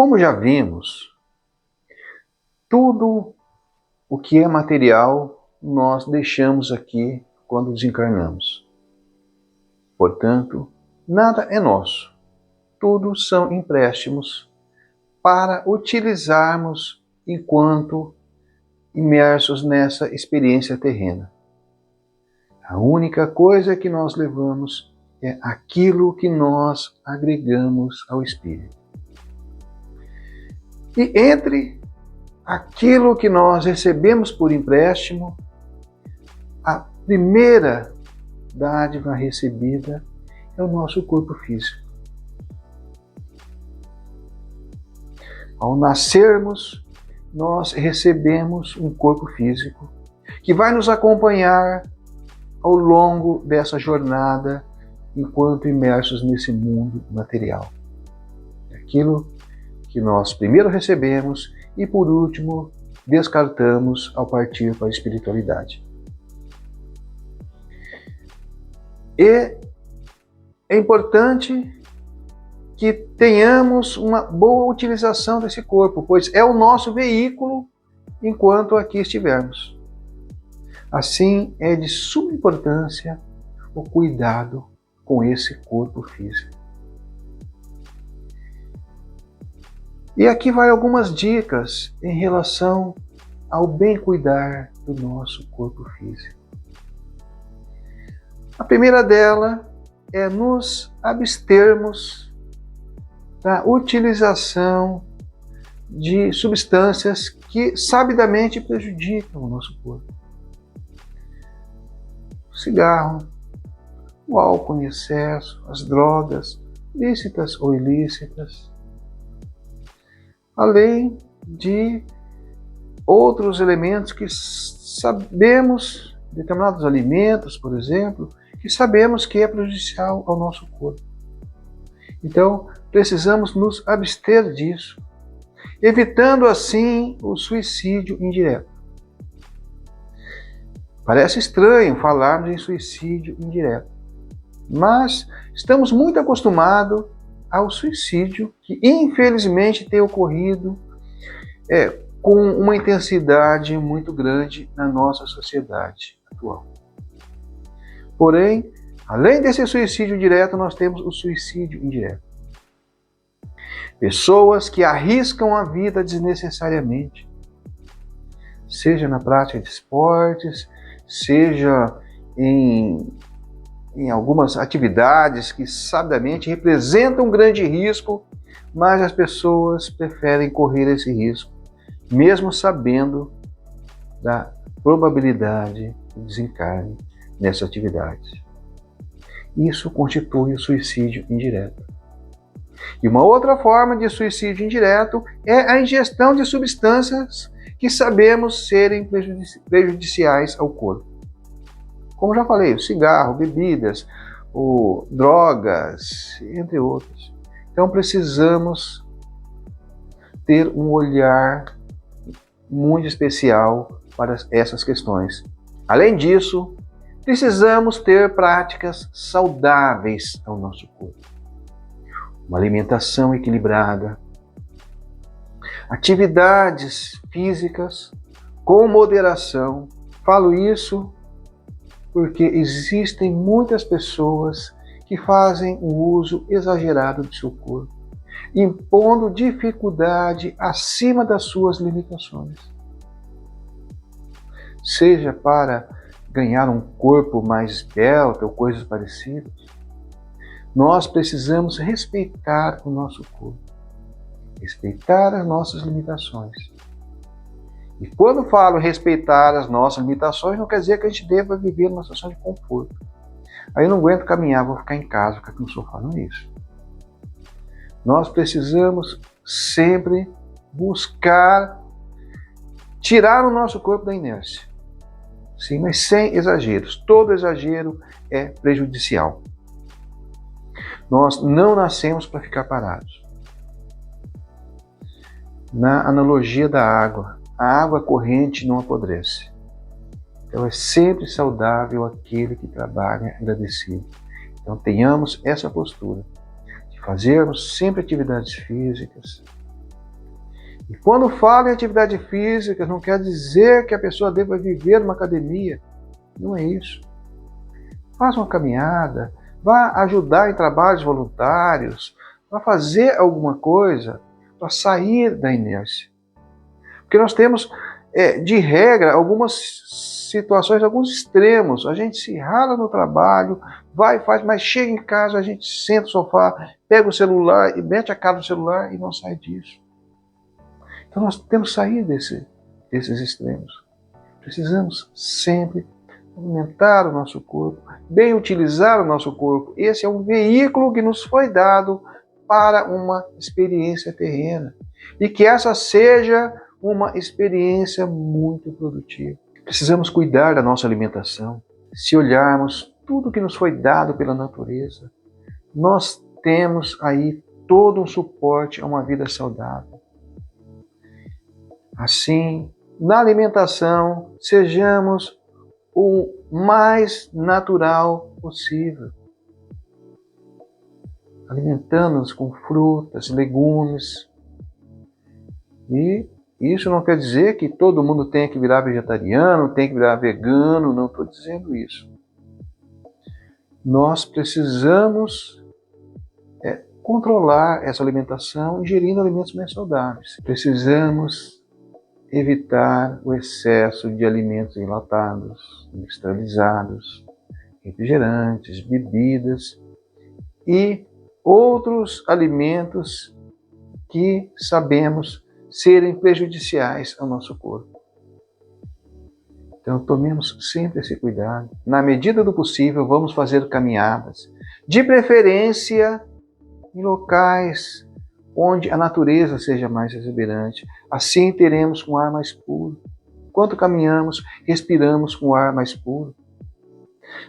Como já vimos, tudo o que é material nós deixamos aqui quando desencarnamos. Portanto, nada é nosso. Tudo são empréstimos para utilizarmos enquanto imersos nessa experiência terrena. A única coisa que nós levamos é aquilo que nós agregamos ao Espírito. E entre aquilo que nós recebemos por empréstimo, a primeira dádiva recebida é o nosso corpo físico. Ao nascermos, nós recebemos um corpo físico que vai nos acompanhar ao longo dessa jornada enquanto imersos nesse mundo material. Aquilo que nós primeiro recebemos e por último descartamos ao partir para a espiritualidade. E é importante que tenhamos uma boa utilização desse corpo, pois é o nosso veículo enquanto aqui estivermos. Assim, é de suma importância o cuidado com esse corpo físico. E aqui vai algumas dicas em relação ao bem cuidar do nosso corpo físico. A primeira dela é nos abstermos da utilização de substâncias que sabidamente prejudicam o nosso corpo. O cigarro, o álcool em excesso, as drogas, lícitas ou ilícitas, além de outros elementos que sabemos, determinados alimentos, por exemplo, que sabemos que é prejudicial ao nosso corpo. Então, precisamos nos abster disso, evitando assim o suicídio indireto. Parece estranho falarmos em suicídio indireto, mas estamos muito acostumados ao suicídio que infelizmente tem ocorrido com uma intensidade muito grande na nossa sociedade atual. Porém, além desse suicídio direto, nós temos o suicídio indireto. Pessoas que arriscam a vida desnecessariamente, seja na prática de esportes, seja em algumas atividades que sabidamente representam um grande risco, mas as pessoas preferem correr esse risco, mesmo sabendo da probabilidade de desencarne nessa atividade. Isso constitui o suicídio indireto. E uma outra forma de suicídio indireto é a ingestão de substâncias que sabemos serem prejudiciais ao corpo. Como já falei, o cigarro, bebidas, drogas, entre outros. Então precisamos ter um olhar muito especial para essas questões. Além disso, precisamos ter práticas saudáveis ao nosso corpo. Uma alimentação equilibrada, atividades físicas com moderação. Falo isso porque existem muitas pessoas que fazem um uso exagerado do seu corpo, impondo dificuldade acima das suas limitações. Seja para ganhar um corpo mais esbelto ou coisas parecidas, nós precisamos respeitar o nosso corpo, respeitar as nossas limitações. E quando falo respeitar as nossas limitações, não quer dizer que a gente deva viver numa situação de conforto. Aí eu não aguento caminhar, vou ficar em casa, ficar aqui no sofá, não é isso. Nós precisamos sempre buscar tirar o nosso corpo da inércia. Sim, mas sem exageros. Todo exagero é prejudicial. Nós não nascemos para ficar parados. Na analogia da água, a água corrente não apodrece. Então é sempre saudável aquele que trabalha agradecido. Então tenhamos essa postura de fazermos sempre atividades físicas, E quando falo em atividade física, não quer dizer que a pessoa deva viver numa academia. Não é isso. Faça uma caminhada, vá ajudar em trabalhos voluntários, vá fazer alguma coisa para sair da inércia. Porque nós temos, de regra, algumas situações, alguns extremos. A gente se rala no trabalho, vai e faz, mas chega em casa, a gente senta no sofá, pega o celular e mete a cara no celular e não sai disso. Então nós temos que sair desses extremos. Precisamos sempre alimentar o nosso corpo, bem utilizar o nosso corpo. Esse é um veículo que nos foi dado para uma experiência terrena. E que essa seja uma experiência muito produtiva. Precisamos cuidar da nossa alimentação. Se olharmos tudo que nos foi dado pela natureza, nós temos aí todo um suporte a uma vida saudável. Assim, na alimentação, sejamos o mais natural possível. Alimentando-nos com frutas, legumes. E isso não quer dizer que todo mundo tenha que virar vegetariano, tem que virar vegano, não estou dizendo isso. Nós precisamos controlar essa alimentação ingerindo alimentos mais saudáveis. Precisamos evitar o excesso de alimentos enlatados, industrializados, refrigerantes, bebidas e outros alimentos que sabemos serem prejudiciais ao nosso corpo. Então tomemos sempre esse cuidado. Na medida do possível, vamos fazer caminhadas, de preferência em locais onde a natureza seja mais exuberante. Assim teremos um ar mais puro. Enquanto caminhamos, respiramos com um ar mais puro.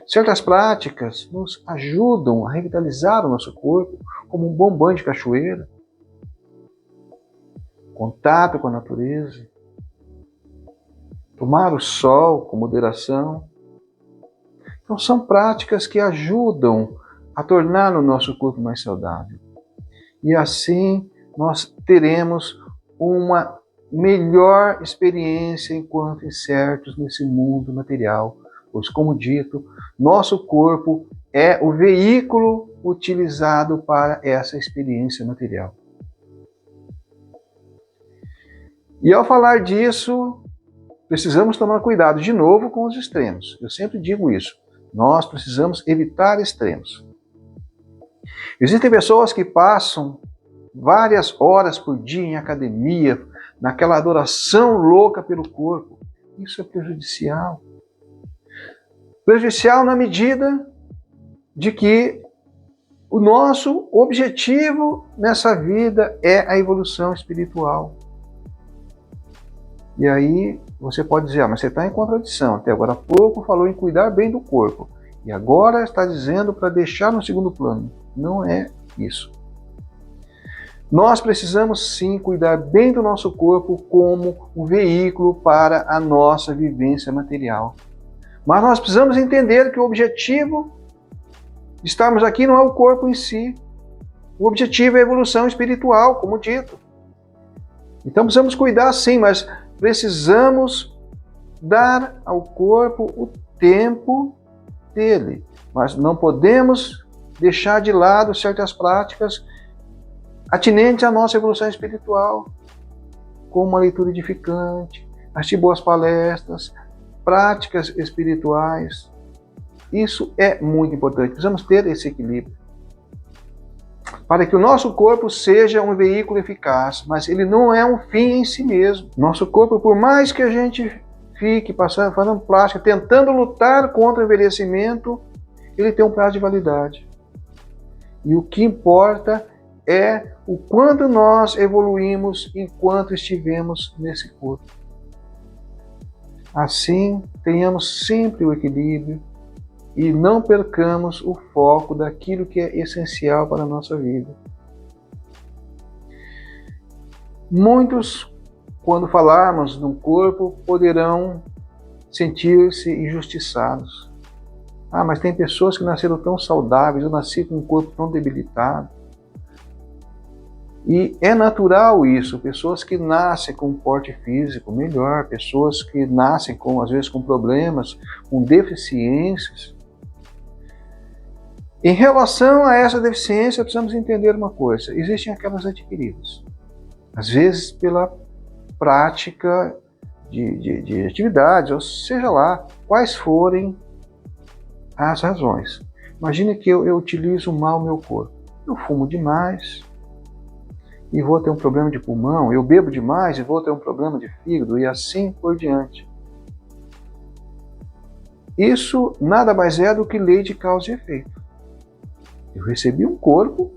Certas práticas nos ajudam a revitalizar o nosso corpo, como um bom banho de cachoeira, contato com a natureza, tomar o sol com moderação. Então são práticas que ajudam a tornar o nosso corpo mais saudável. E assim nós teremos uma melhor experiência enquanto incertos nesse mundo material. Pois, como dito, nosso corpo é o veículo utilizado para essa experiência material. E ao falar disso, precisamos tomar cuidado de novo com os extremos. Eu sempre digo isso. Nós precisamos evitar extremos. Existem pessoas que passam várias horas por dia em academia, naquela adoração louca pelo corpo. Isso é prejudicial. Prejudicial na medida de que o nosso objetivo nessa vida é a evolução espiritual. E aí você pode dizer, mas você está em contradição. Até agora há pouco falou em cuidar bem do corpo. E agora está dizendo para deixar no segundo plano. Não é isso. Nós precisamos sim cuidar bem do nosso corpo como um veículo para a nossa vivência material. Mas nós precisamos entender que o objetivo de estarmos aqui não é o corpo em si. O objetivo é a evolução espiritual, como dito. Então precisamos cuidar sim, mas precisamos dar ao corpo o tempo dele. Mas não podemos deixar de lado certas práticas atinentes à nossa evolução espiritual, como uma leitura edificante, assistir boas palestras, práticas espirituais. Isso é muito importante. Precisamos ter esse equilíbrio. Para que o nosso corpo seja um veículo eficaz, mas ele não é um fim em si mesmo. Nosso corpo, por mais que a gente fique fazendo plástica, tentando lutar contra o envelhecimento, ele tem um prazo de validade. E o que importa é o quanto nós evoluímos enquanto estivemos nesse corpo. Assim, tenhamos sempre o equilíbrio e não percamos o foco daquilo que é essencial para a nossa vida. Muitos, quando falarmos do corpo, poderão sentir-se injustiçados. Ah, mas tem pessoas que nasceram tão saudáveis, eu nasci com um corpo tão debilitado. E é natural isso, pessoas que nascem com um porte físico melhor, pessoas que nascem às vezes com problemas, com deficiências. Em relação a essa deficiência, precisamos entender uma coisa: existem aquelas adquiridas, às vezes pela prática de atividades, ou seja lá, quais forem as razões. Imagine que eu utilizo mal o meu corpo. Eu fumo demais e vou ter um problema de pulmão, eu bebo demais e vou ter um problema de fígado, e assim por diante. Isso nada mais é do que lei de causa e efeito. Eu recebi um corpo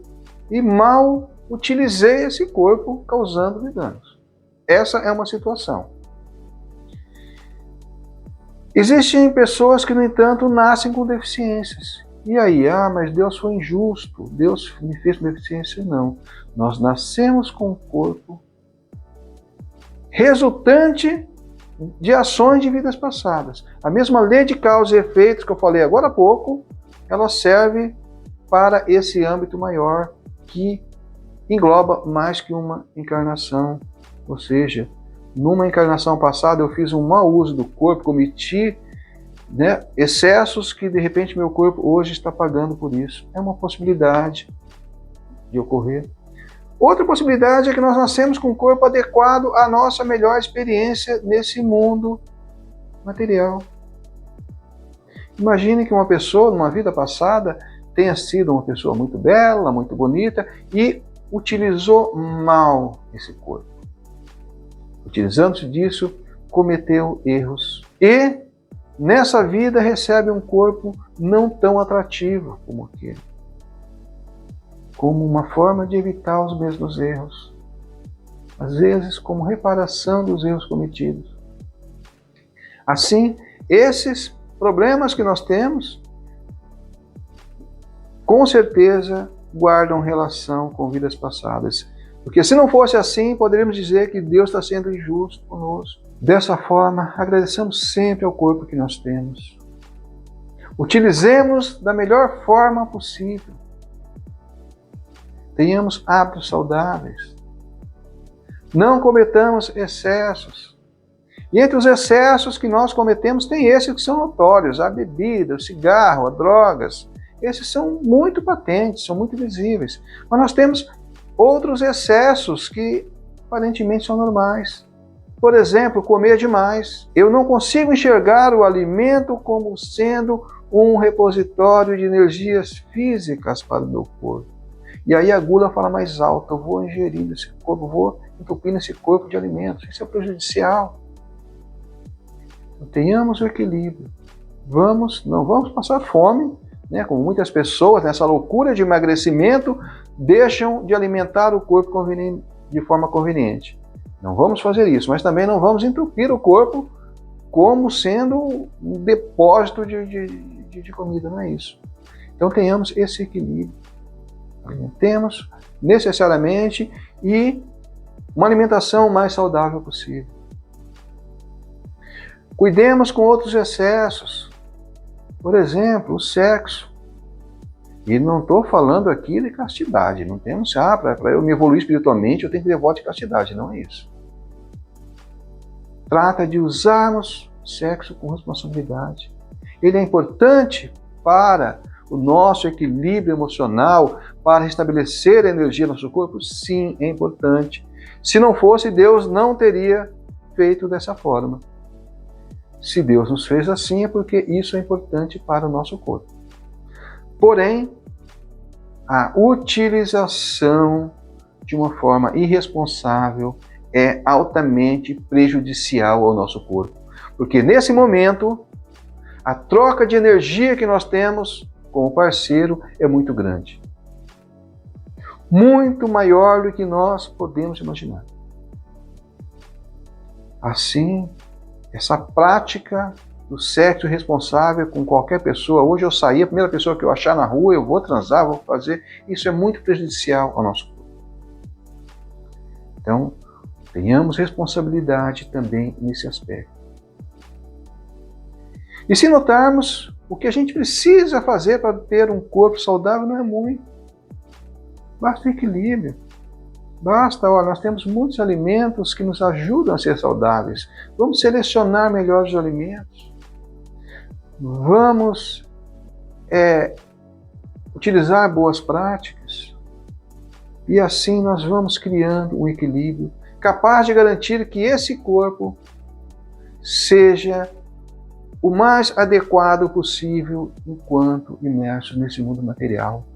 e mal utilizei esse corpo, causando-me danos. Essa é uma situação. Existem pessoas que, no entanto, nascem com deficiências. E aí, mas Deus foi injusto, Deus me fez com deficiência. Não. Nós nascemos com um corpo resultante de ações de vidas passadas. A mesma lei de causa e efeitos que eu falei agora há pouco, ela serve para esse âmbito maior que engloba mais que uma encarnação. Ou seja, numa encarnação passada eu fiz um mau uso do corpo, cometi excessos que de repente meu corpo hoje está pagando por isso. É uma possibilidade de ocorrer. Outra possibilidade é que nós nascemos com um corpo adequado à nossa melhor experiência nesse mundo material. Imagine que uma pessoa, numa vida passada, tenha sido uma pessoa muito bela, muito bonita e utilizou mal esse corpo. Utilizando-se disso, cometeu erros e nessa vida recebe um corpo não tão atrativo como aquele, como uma forma de evitar os mesmos erros, às vezes como reparação dos erros cometidos. Assim, esses problemas que nós temos, com certeza guardam relação com vidas passadas. Porque se não fosse assim, poderíamos dizer que Deus está sendo injusto conosco. Dessa forma, agradecemos sempre ao corpo que nós temos. Utilizemos da melhor forma possível. Tenhamos hábitos saudáveis. Não cometamos excessos. E entre os excessos que nós cometemos, tem esses que são notórios: a bebida, o cigarro, as drogas. Esses são muito patentes, são muito visíveis. Mas nós temos outros excessos que aparentemente são normais. Por exemplo, comer demais. Eu não consigo enxergar o alimento como sendo um repositório de energias físicas para o meu corpo. E aí a gula fala mais alto: eu vou ingerindo esse corpo, vou entupindo esse corpo de alimentos. Isso é prejudicial. Então, tenhamos o equilíbrio. Não vamos passar fome, como muitas pessoas, nessa loucura de emagrecimento, deixam de alimentar o corpo de forma conveniente. Não vamos fazer isso, mas também não vamos entupir o corpo como sendo um depósito de comida, não é isso. Então tenhamos esse equilíbrio. Alimentemos necessariamente e uma alimentação o mais saudável possível. Cuidemos com outros excessos. Por exemplo, o sexo. E não estou falando aqui de castidade. Não temos, para eu me evoluir espiritualmente, eu tenho que ter voto de castidade. Não é isso. Trata de usarmos o sexo com responsabilidade. Ele é importante para o nosso equilíbrio emocional, para restabelecer a energia do nosso corpo? Sim, é importante. Se não fosse, Deus não teria feito dessa forma. Se Deus nos fez assim, é porque isso é importante para o nosso corpo. Porém, a utilização de uma forma irresponsável é altamente prejudicial ao nosso corpo. Porque nesse momento, a troca de energia que nós temos com o parceiro é muito grande. Muito maior do que nós podemos imaginar. Assim, essa prática do sexo responsável com qualquer pessoa, hoje eu sair, a primeira pessoa que eu achar na rua, eu vou transar, vou fazer, isso é muito prejudicial ao nosso corpo. Então, tenhamos responsabilidade também nesse aspecto. E se notarmos, o que a gente precisa fazer para ter um corpo saudável não é muito. Basta o equilíbrio. Basta, olha, nós temos muitos alimentos que nos ajudam a ser saudáveis. Vamos selecionar melhor os alimentos. Vamos utilizar boas práticas. E assim nós vamos criando um equilíbrio capaz de garantir que esse corpo seja o mais adequado possível enquanto imerso nesse mundo material.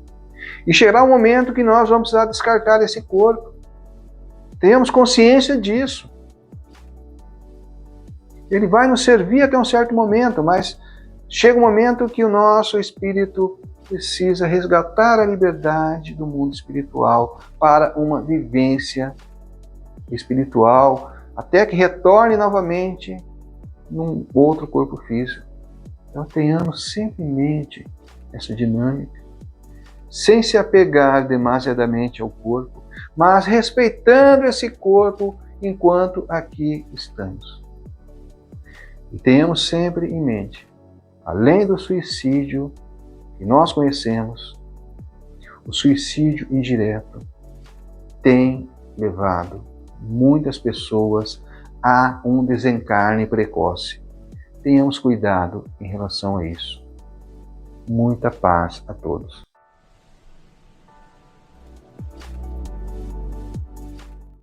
E chegará um momento que nós vamos precisar descartar esse corpo. Tenhamos consciência disso. Ele vai nos servir até um certo momento, mas chega um momento que o nosso espírito precisa resgatar a liberdade do mundo espiritual para uma vivência espiritual, até que retorne novamente num outro corpo físico. Então tenhamos sempre em mente essa dinâmica, sem se apegar demasiadamente ao corpo, mas respeitando esse corpo enquanto aqui estamos. E tenhamos sempre em mente, além do suicídio que nós conhecemos, o suicídio indireto tem levado muitas pessoas a um desencarne precoce. Tenhamos cuidado em relação a isso. Muita paz a todos.